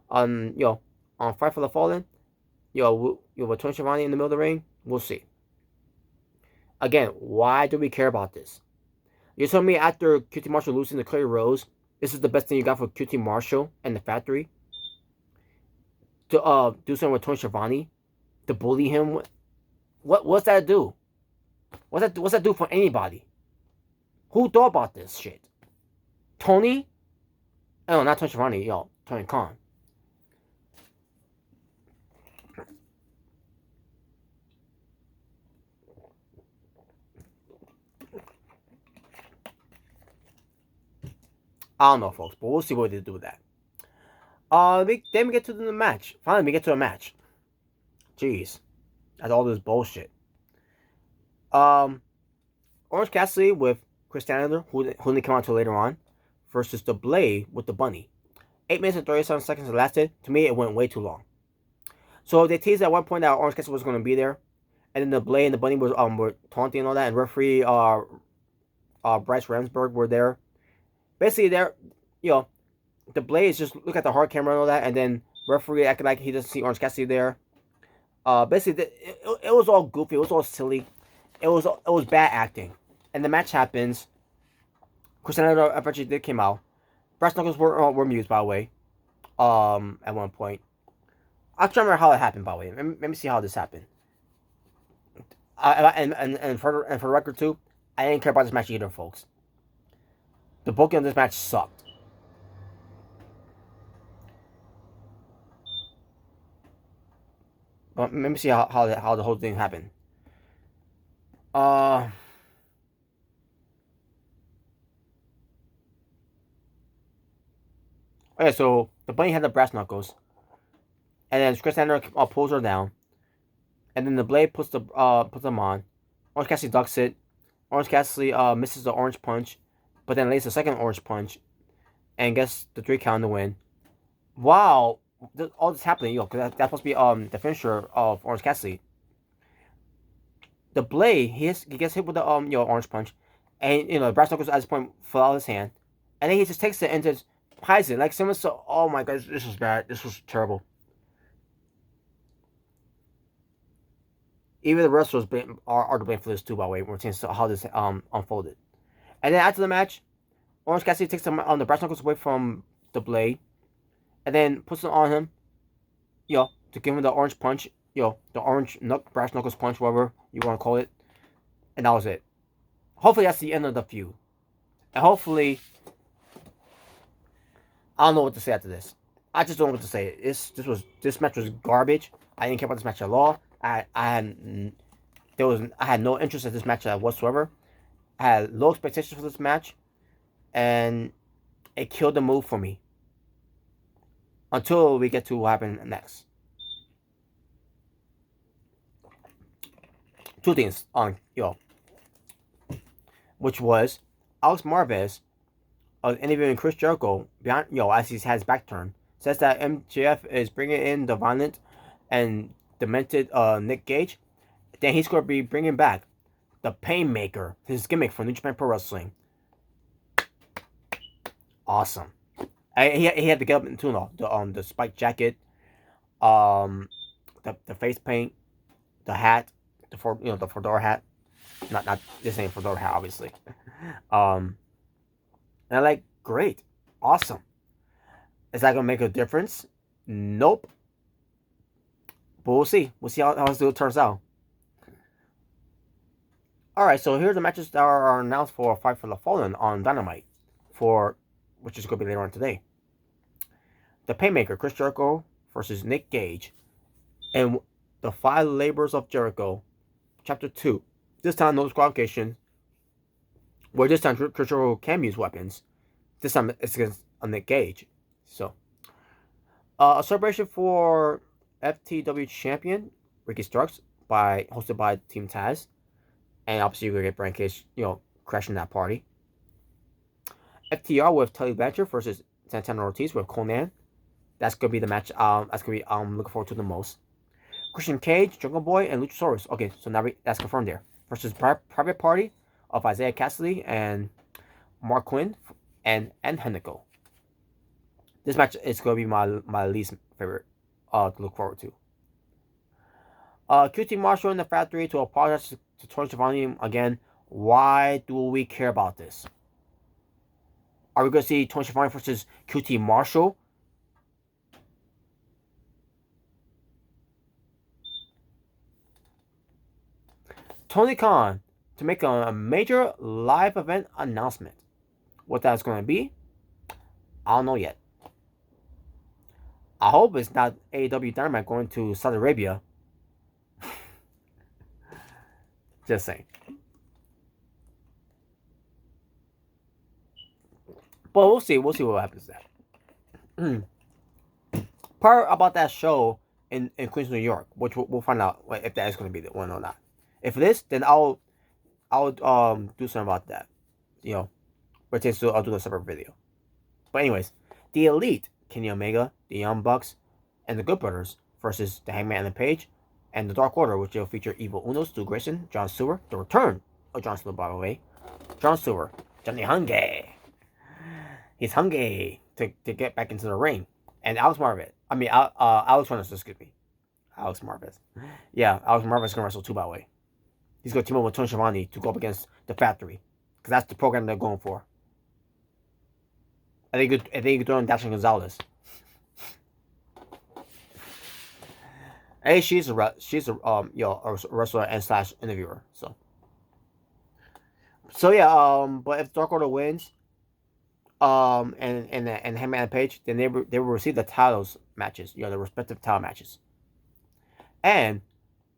on Fight for the Fallen, with Tony Schiavone in the middle of the ring, we'll see. Again, why do we care about this? You're telling me after QT Marshall losing to Clay Rose, this is the best thing you got for QT Marshall and the factory? To do something with Tony Schiavone? To bully him? What's that do? What's that do for anybody? Who thought about this shit? Tony? Oh, not Tony Schiavone, Tony Khan. I don't know, folks, but we'll see what they do with that. Then we get to the match. Finally, we get to a match. Jeez, that's all this bullshit. Orange Cassidy with Chris Stanley, who didn't come out until later on, versus the Blade with the Bunny. 8 minutes and 37 seconds it lasted. To me, it went way too long. So they teased at one point that Orange Cassidy was going to be there, and then the Blade and the Bunny were taunting and all that, and referee Bryce Ramsberg were there. Basically, the Blade just look at the hard camera and all that, and then referee acting like he doesn't see Orange Cassidy there. Basically, it was all goofy. It was all silly. It was bad acting. And the match happens. Chris Stanley eventually did came out. Brass Knuckles were mused, by the way. At one point. I'll try to remember how it happened, by the way. Let me see how this happened. And for the record too, I didn't care about this match either, folks. The booking of this match sucked. But let me see how the whole thing happened. Okay, so the Bunny had the brass knuckles, and then Chris Stanley pulls her down, and then the Blade puts them on. Orange Cassidy ducks it. Orange Cassidy misses the orange punch, but then lays the second orange punch, and gets the 3 count to win. Wow, all this happening, because that's supposed to be the finisher of Orange Cassidy. The Blade, he gets hit with the orange punch, and the brass knuckles at this point fell out of his hand, and then he just takes it and just hides it like someone. So, oh my god, this was bad. This was terrible. Even the wrestlers are to blame for this too, by the way. We're seeing how this unfolded. And then after the match, Orange Cassidy takes the brass knuckles away from the Blade, and then puts it on him, to give him the orange punch, the orange brass knuckles punch, whatever you want to call it. And that was it. Hopefully that's the end of the feud. And hopefully, I don't know what to say after this. I just don't know what to say. This match was garbage. I didn't care about this match at all. I had no interest in this match whatsoever. I had low expectations for this match, and it killed the move for me. Until we get to what happened next. Two things which was Alex Marvez interviewing Chris Jericho behind, as he has his back turned, says that MJF is bringing in the violent and demented Nick Gage. Then he's going to be bringing back the Painmaker, his gimmick from New Japan Pro Wrestling. Awesome. He had to get up into the spiked jacket, the face paint, the hat, the fedora hat. Not this ain't fedora hat, obviously. And I'm like, great, awesome. Is that gonna make a difference? Nope. But we'll see. We'll see how this turns out. Alright, so here are the matches that are announced for Fight for the Fallen on Dynamite, which is going to be later on today. The Painmaker, Chris Jericho versus Nick Gage, and the 5 Labors of Jericho, Chapter 2. This time, no disqualification. Where this time, Chris Jericho can use weapons. This time, it's against Nick Gage. So, a celebration for FTW champion Ricky Starks, hosted by Team Taz, and obviously you're gonna get Brian Cage, crashing that party. FTR with Tully Blanchard versus Santana Ortiz with Conan. That's gonna be the match. That's gonna be looking forward to the most. Christian Cage, Jungle Boy, and Luchasaurus. Okay, so now that's confirmed there. Versus Private Party of Isaiah Cassidy and Mark Quinn and Henneko. This match is gonna be my least favorite to look forward to. QT Marshall in the factory to apologize to Tony Schiavone again. Why do we care about this? Are we going to see Tony Schiavone versus QT Marshall? Tony Khan to make a major live event announcement. What that's going to be, I don't know yet. I hope it's not AEW Dynamite going to Saudi Arabia. Just saying. But we'll see. We'll see what happens there. Part about that show in Queens, New York, which we'll find out if that is going to be the one or not. If it is, then I'll do something about that. You know, but I'll do a separate video. But anyways, the Elite, Kenny Omega, the Young Bucks, and the Good Brothers versus the Hangman and the Page, and the Dark Order, which will feature Evil Uno, Stu Grayson, John Stewart, the return of John Stewart, by the way, John Stewart, Johnny Hungry. He's hungry to get back into the ring. And Alex Marvez. Alex Marvez, excuse me. Alex Marvez. Yeah, Alex Marvez is going to wrestle too, by the way. He's going to team up with Tony Schiavone to go up against the Factory. Because that's the program they're going for. I think you could throw in Dasha Gonzalez. Hey, she's a wrestler and slash interviewer. So yeah, but if Dark Order wins, and Hangman and Page, then they will receive the titles matches, the respective title matches. And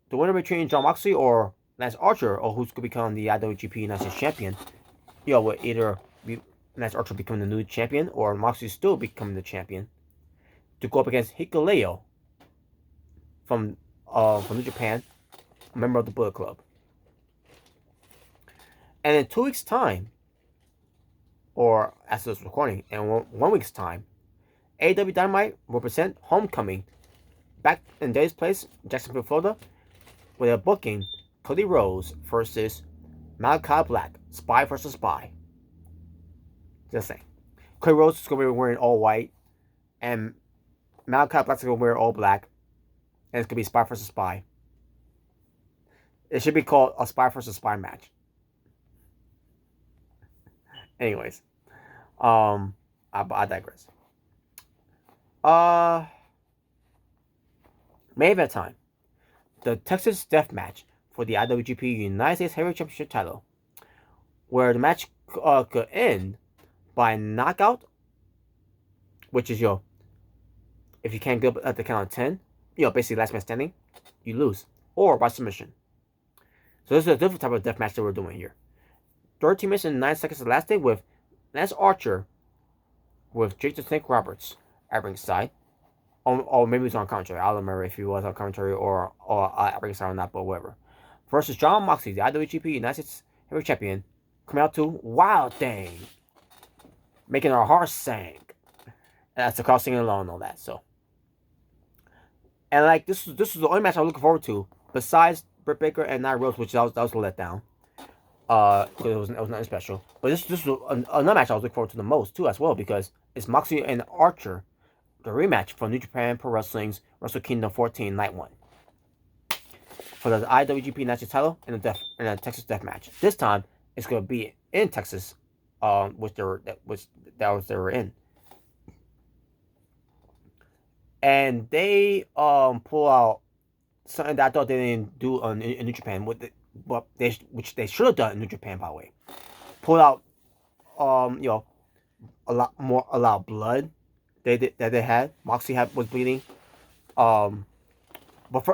the winner between Jon Moxley or Lance Archer, or who's going to become the IWGP United States Champion, will either be Lance Archer becoming the new champion, or Moxley still becoming the champion, to go up against Hikuleo from New Japan, a member of the Bullet Club. And in 2 weeks' time, or as this recording, in 1 week's time, AEW Dynamite will present Homecoming back in Dave's place, Jacksonville, Florida, with a booking Cody Rhodes versus Malachi Black, Spy versus Spy. Just saying. Cody Rhodes is going to be wearing all white, and Malachi Black is going to wear all black, and it's going to be Spy versus Spy. It should be called a Spy versus Spy match. Anyways, I digress. Main event time. The Texas Death Match for the IWGP United States Heavyweight Championship title, where the match could end by knockout, which is if you can't go at the count of 10, basically last man standing, you lose, or by submission. So this is a different type of death match that we're doing here. 13 minutes and 9 seconds of lasting with Lance Archer with Jake the Snake Roberts at ringside. Or maybe he was on commentary. I don't remember if he was on commentary or at ringside or not, but whatever. Versus Jon Moxley, the IWGP United States Heavyweight Champion, coming out to Wild Thing, making our hearts sing. And that's the crowd singing along and all that. So, and like this is the only match I'm looking forward to besides Britt Baker and Nia Rose, which that was a letdown. Because it was nothing special. But this is another match I was looking forward to the most too, as well, because it's Moxley and Archer, the rematch from New Japan Pro Wrestling's Wrestle Kingdom 14 Night 1 for the IWGP United States title in the Texas Death Match. This time it's going to be in Texas, which they were in, and they pull out something that I thought they didn't do in New Japan which they should have done in New Japan, by the way. Pull out a lot blood that they had. Moxley was bleeding. But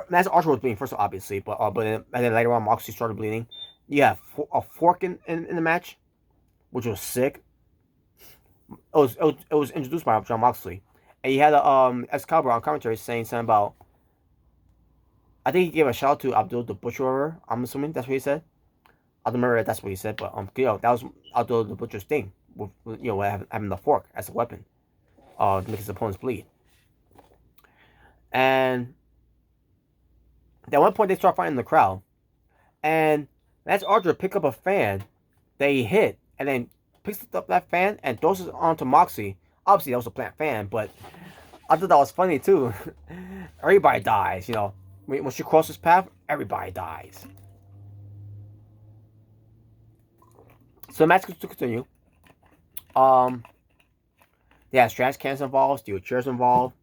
Lance Archer was bleeding first, obviously. But then later on, Moxley started bleeding. Yeah, a fork in the match, which was sick. It was introduced by Jon Moxley, and he had Excalibur on commentary saying something about. I think he gave a shout out to Abdul the Butcher. I'm assuming that's what he said. I don't remember if that's what he said, but that was Abdul the Butcher's thing with having the fork as a weapon, to make his opponents bleed. And at one point they start fighting in the crowd, and Lance Archer pick up a fan that he hit, and then picks up that fan and throws it onto Moxley. Obviously, that was a plant fan, but I thought that was funny too. Everybody dies, When she crosses path, everybody dies. So the match to continue. They have trash cans involved, steel chairs involved.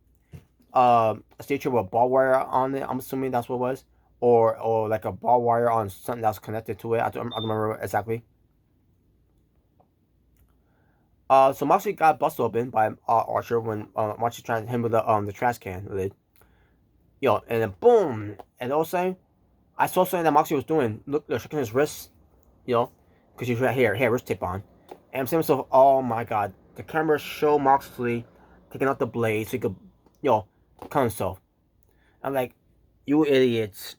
A steel chair with ball wire on it. I'm assuming that's what it was, or like a ball wire on something that's connected to it. I don't remember exactly. So Moxley got busted open by Archer when Moxley tried to hit him with the trash can lid. And then boom, and all of a sudden, I saw something that Moxley was doing. Look, shaking his wrist, because he had wrist tape on. And I'm saying to myself, oh my god, the camera showed Moxley taking out the blade so he could, cut himself. I'm like, you idiots.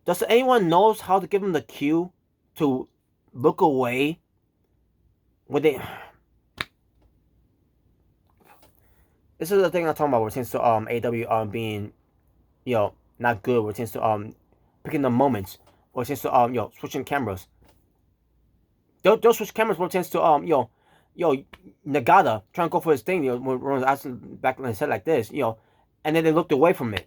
Does anyone knows how to give him the cue to look away when they? This is the thing I'm talking about. Where it seems to AEW being, not good. Where it seems to picking the moments. Or it seems to switching cameras. They'll switch cameras. Where it tends to Nagata trying to go for his thing. When Ron was asking back when he said like this. And then they looked away from it.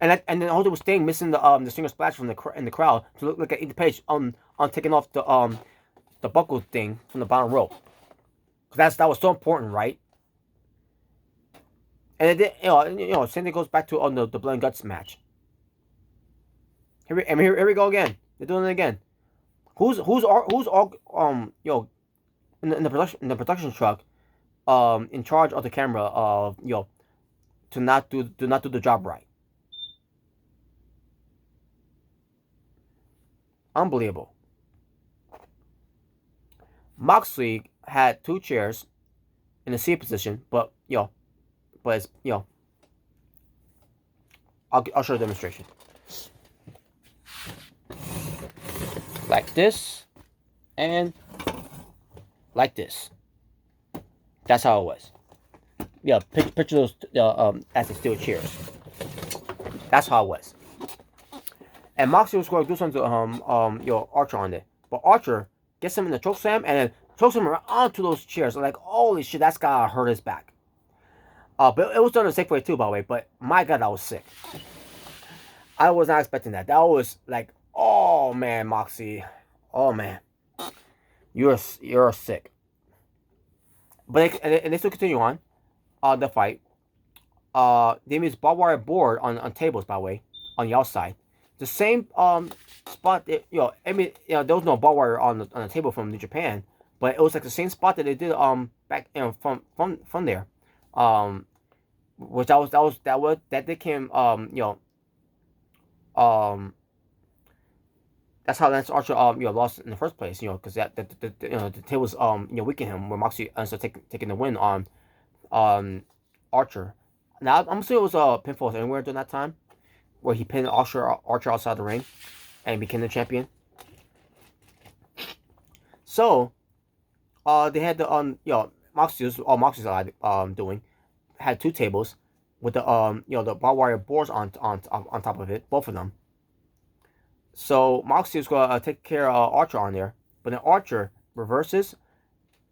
And then Holder was staying, missing the stinger splash from in the crowd to look at Ethan Page on taking off the buckle thing from the bottom rope. That was so important, right? And it same thing goes back to on the blood and guts match. Here we go again. They're doing it again. Who's all in the production truck in charge of the camera of to not do the job right. Unbelievable. Moxley had 2 chairs in the seat position, but it's I'll show a demonstration. Like this, and like this. That's how it was. Picture those as the steel chairs. That's how it was. And Moxley was going to do something to Archer on it, but Archer gets him in the chokeslam and then chokes him onto those chairs. I'm like, holy shit, that's gotta hurt his back. But it was done in a safe way too, by the way. But my god, that was sick. I was not expecting that. That was like, oh man, Moxley, oh man, you're sick. But they still continue on the fight. They use barbed wire board on tables, by the way, on the outside. The same spot that, there was no barbed wire on the table from New Japan, but it was like the same spot that they did back from there. Which that became that's how Lance Archer lost in the first place, because the tail was weakening him when Moxley ends up taking the win on Archer. Now I'm assuming it was a pinfall anywhere during that time, where he pinned Archer outside the ring and became the champion. So they had the Moxley's doing had 2 tables with the the barbed wire boards on top of it, both of them. So Moxley was gonna take care of Archer on there, but then Archer reverses.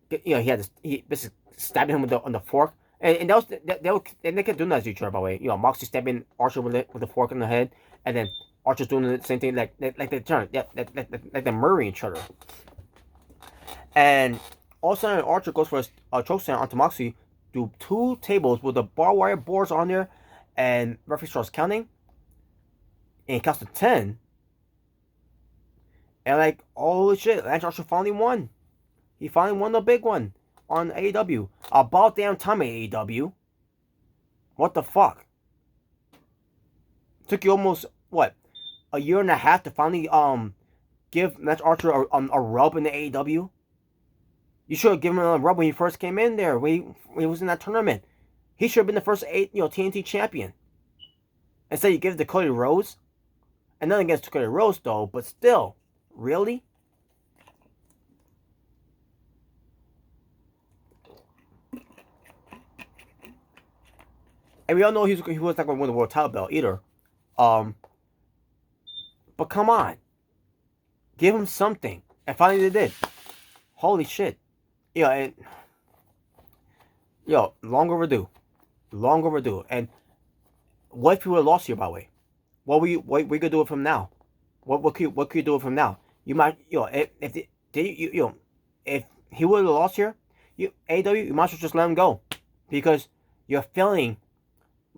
He basically stabbing him on the fork, and they kept doing that to each other, by the way. Moxley stabbing Archer with the fork in the head, and then Archer's doing the same thing, like they turn, like they're murdering each other. And all of a sudden, Archer goes for a chokeslam onto Moxley through 2 tables with the barbed wire boards on there, and referee starts counting, and he counts to 10. And like, holy shit, Lance Archer finally won. He finally won the big one on AEW. About damn time, AEW. What the fuck? Took you almost, what, a year and a half to finally give Lance Archer a rub in the AEW? You should have given him a rub when he first came in there, when he was in that tournament. He should have been the first TNT champion. Instead, you give it to Cody Rhodes. And nothing against Cody Rhodes, though, but still, really? And we all know he was not going to win the world title belt either. But come on. Give him something. And finally they did. Holy shit. And long overdue. Long overdue. And what if he would have lost here, by the way? What we could do it from now? What could you do it from now? You might, if he would have lost here, AEW, you might as well just let him go. Because you're failing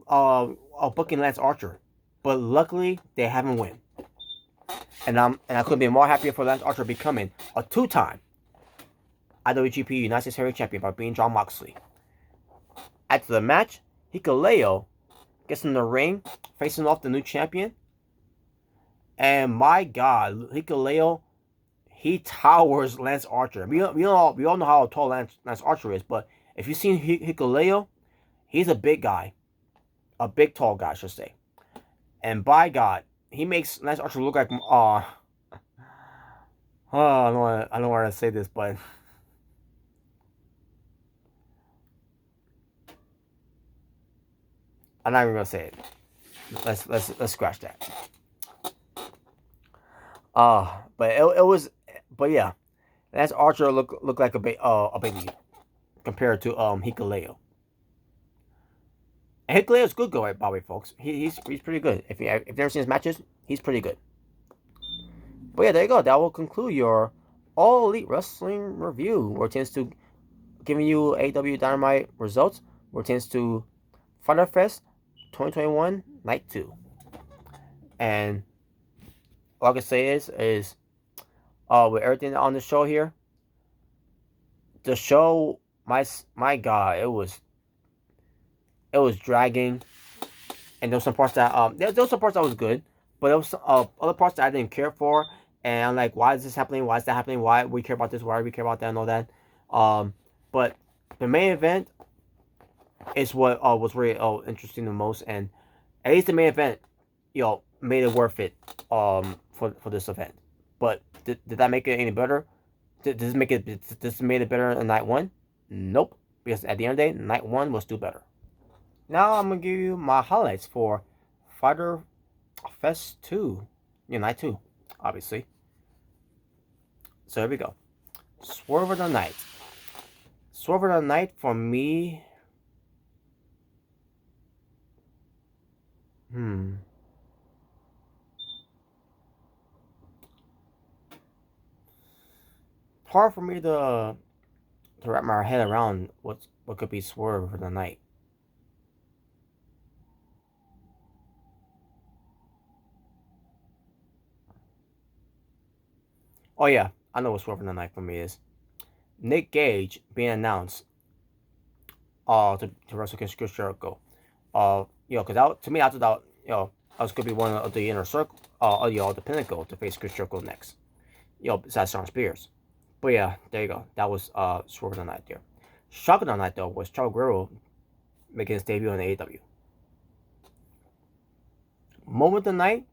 booking Lance Archer. But luckily, they haven't win. And I couldn't be more happier for Lance Archer becoming a 2-time IWGP United States Heavyweight Champion by being Jon Moxley. After the match, Hikuleo gets in the ring, facing off the new champion. And my God, Hikuleo, he towers Lance Archer. We all know how tall Lance Archer is, but if you've seen Hikuleo, he's a big guy. A big, tall guy, I should say. And by God, he makes Lance Archer look like... I don't want to say this, but... I'm not even going to say it. Let's scratch that. But it was... But yeah. Lance Archer looked like a baby compared to Hikuleo. And Hikuleo's good, by the way, folks. He's pretty good. If you've never seen his matches, he's pretty good. But yeah, there you go. That will conclude your All Elite Wrestling review. Where it tends to giving you AEW Dynamite results. Where it tends to Fyter Fest 2021 Night 2. And all I can say is with everything on the show here, the show, my God, it was dragging, and there was some parts that there was some parts that was good, but there was other parts that I didn't care for, and I'm like, why is this happening? Why is that happening? Why we care about this? Why do we care about that and all that? But the main event is what was really interesting the most, and at least the main event, made it worth it for this event. But did that make it any better? Did this make it better in night 1? Nope, because at the end of the day, night 1 was still better. Now I'm going to give you my highlights for Fyter Fest 2. Night 2, obviously. So here we go. Swerve of the Night. Swerve of the Night for me... Hard for me to wrap my head around what could be Swerve of the Night. Oh yeah, I know what Swerve of the Night for me is. Nick Gage being announced to wrestle against Chris Jericho. Because to me, I thought that was gonna be one of the inner circle, the pinnacle to face Chris Jericho next. Besides Shawn Spears. But yeah, there you go. That was Swerve of the Night there. Shock of the Night though was Chavo Guerrero making his debut on AEW. Moment of the Night,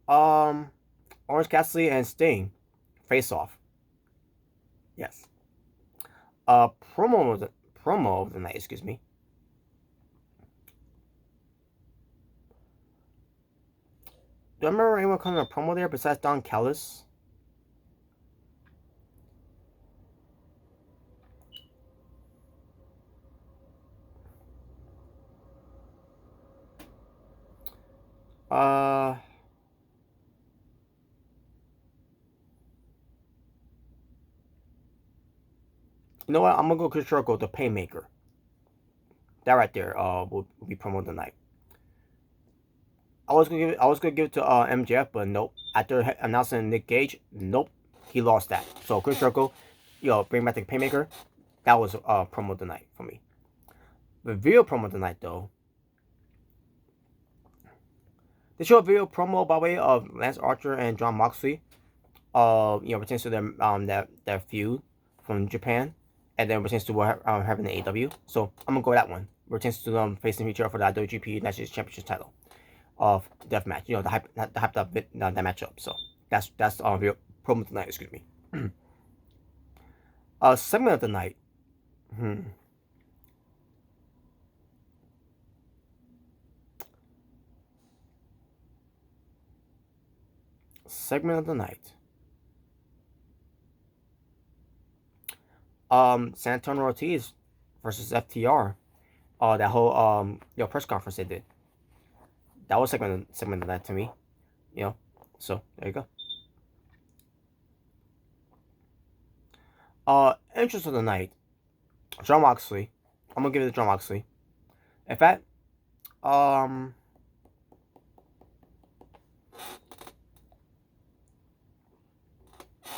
Orange Cassidy and Sting face off. Yes. Promo of the night, excuse me. Do I remember anyone calling a promo there besides Don Callis? You know what? I'm gonna go Chris Jericho, the Paymaker. That right there will be promo of the night. I was gonna give it to MJF, but nope. After announcing Nick Gage, nope, he lost that. So Chris Jericho, bring back the Paymaker. That was promo of the night for me. The video promo of the night though. They show a video promo by way of Lance Archer and Jon Moxley. Pertains to their feud from Japan, and then pertains to what happened in AEW. So I'm gonna go with that one. Pertains to them facing each other for the IWGP United States Championship title. of deathmatch. You know, the hyped up that matchup. So that's real promo tonight. Excuse me. Segment of the night. Segment of the night. Santana Ortiz versus FTR. That whole press conference they did. That was segment of that to me. You know, so there you go. Entrance of the night. Jon Moxley. I'm gonna give it to Jon Moxley. In fact, let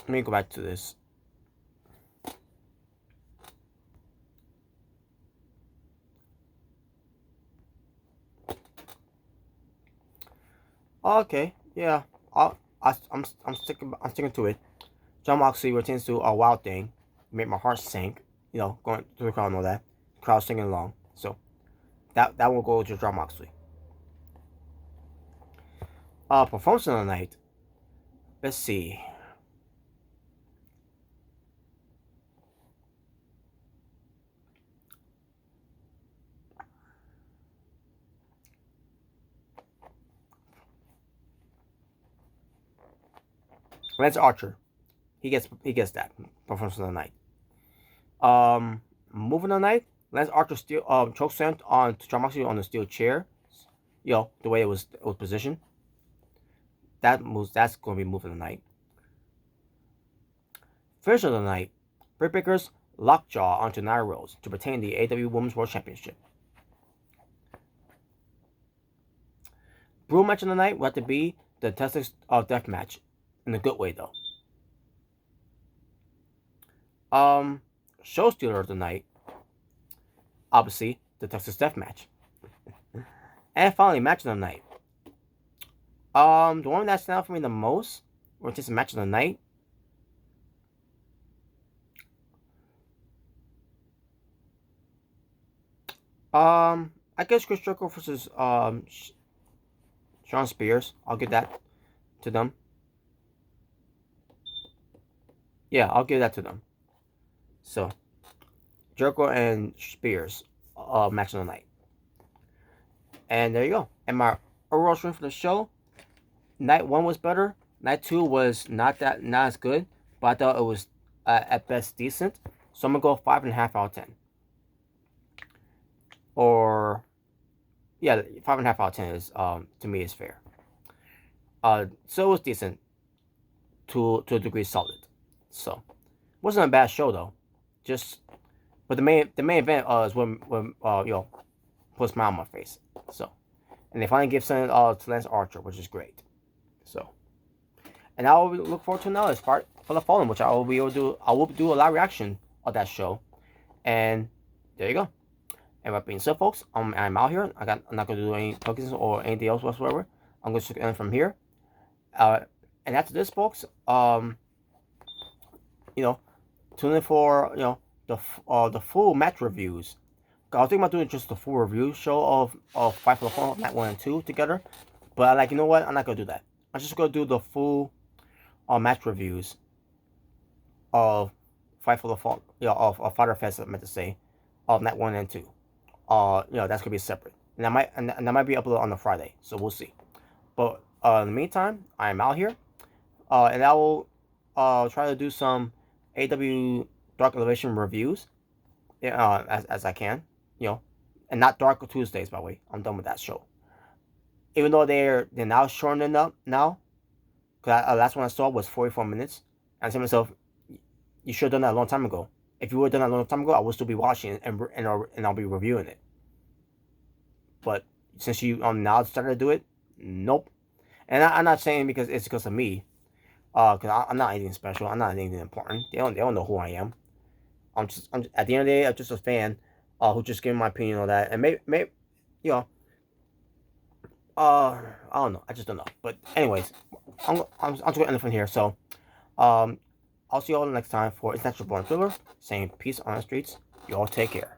me go back to this. Okay, yeah, I'm sticking to it. Jon Moxley retains to a Wild Thing, made my heart sink. You know, going through the crowd and all that, crowd singing along. So that will go to Jon Moxley. Performance of the night. Let's see. Lance Archer, he gets that performance of the night. Moving the night, Lance Archer chokeslammed on Jon Moxley on the steel chair. You know, the way it was positioned. That's going to be moving the night. Finish of the night, Britt Baker's lockjaw onto Nyla Rose to retain the AEW Women's World Championship. Brew match of the night will have to be the Texas Death match, in a good way though. Show stealer of the night, obviously the Texas Death match. And finally, match of the night. The one that stands out for me the most, or just a match of the night. I guess Chris Jericho versus Shawn Spears. I'll give that to them. Yeah, I'll give that to them. So, Jericho and Spears, match of the night. And there you go. And my overall stream for the show, night 1 was better. Night 2 was not as good, but I thought it was at best decent. So I'm gonna go 5.5 out of 10. Or yeah, 5.5 out of 10 is to me is fair. So it was decent to a degree, solid. So wasn't a bad show though. But the main event is when you know, put a smile on my face. So, and they finally give something to Lance Archer, which is great. So, and I will look forward to another part for the Fallen, which I will do a live reaction of that show. And there you go. And with being said, folks, I'm out here. I'm not gonna do any tokens or anything else whatsoever. I'm going to end from here. And after this, folks, you know, tune in for, you know, the full match reviews. I was thinking about doing just the full review show of Fight for the Fallen, Night 1 and 2 together. But I'm like, you know what? I'm not gonna do that. I'm just gonna do the full match reviews of Fight for the Fallen, you know, of Fyter Fest, I meant to say, of Night 1 and 2. You know, that's gonna be separate, and that might be uploaded on the Friday, so we'll see. But in the meantime, I am out here, and I will try to do some AEW Dark Elevation reviews, as I can, you know, and not Dark Tuesdays, by the way. I'm done with that show. Even though they're now shortening up now, because last one I saw was 44 minutes, and I said to myself, you should have done that a long time ago. If you would have done that a long time ago, I would still be watching it and I'll be reviewing it. But since you now started to do it, nope. And I'm not saying it's because of me, because I'm not anything special. I'm not anything important. They don't know who I am. I'm at the end of the day, I'm just a fan, who just gave my opinion on that, and maybe you know, I don't know. I just don't know. But anyways, I'm just gonna end it from here. So, I'll see you all next time for It's Natural Born Thriller, saying peace on the streets. You all take care.